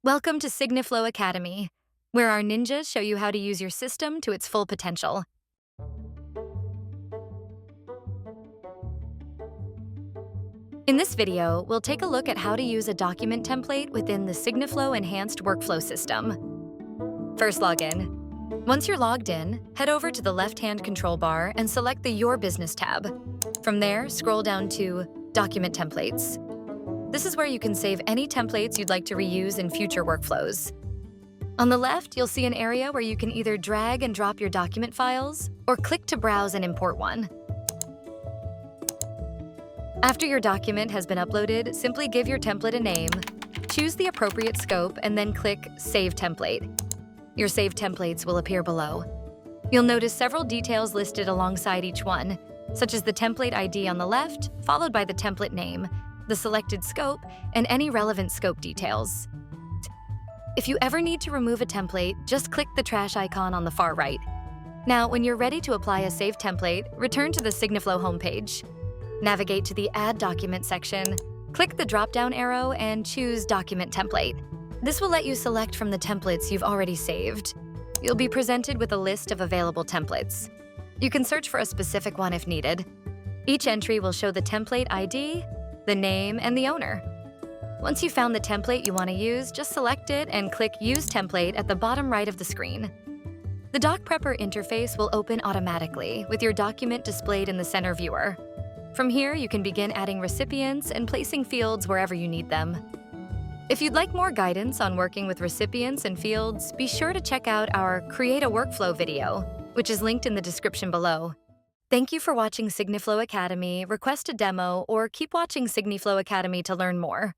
Welcome to SigniFlow Academy, where our ninjas show you how to use your system to its full potential. In this video, we'll take a look at how to use a document template within the SigniFlow Enhanced Workflow system. First, log in. Once you're logged in, head over to the left-hand control bar and select the Your Business tab. From there, scroll down to Document Templates. This is where you can save any templates you'd like to reuse in future workflows. On the left, you'll see an area where you can either drag and drop your document files or click to browse and import one. After your document has been uploaded, simply give your template a name, choose the appropriate scope, and then click Save Template. Your saved templates will appear below. You'll notice several details listed alongside each one, such as the template ID on the left, followed by the template name, the selected scope, and any relevant scope details. If you ever need to remove a template, just click the trash icon on the far right. Now, when you're ready to apply a saved template, return to the SigniFlow homepage. Navigate to the Add Document section, click the drop-down arrow, and choose Document Template. This will let you select from the templates you've already saved. You'll be presented with a list of available templates. You can search for a specific one if needed. Each entry will show the template ID, the name, and the owner. Once you've found the template you want to use, just select it and click Use Template at the bottom right of the screen. The DocPrepper interface will open automatically, with your document displayed in the center viewer. From here, you can begin adding recipients and placing fields wherever you need them. If you'd like more guidance on working with recipients and fields, be sure to check out our Create a Workflow video, which is linked in the description below. Thank you for watching SigniFlow Academy. Request a demo or keep watching SigniFlow Academy to learn more.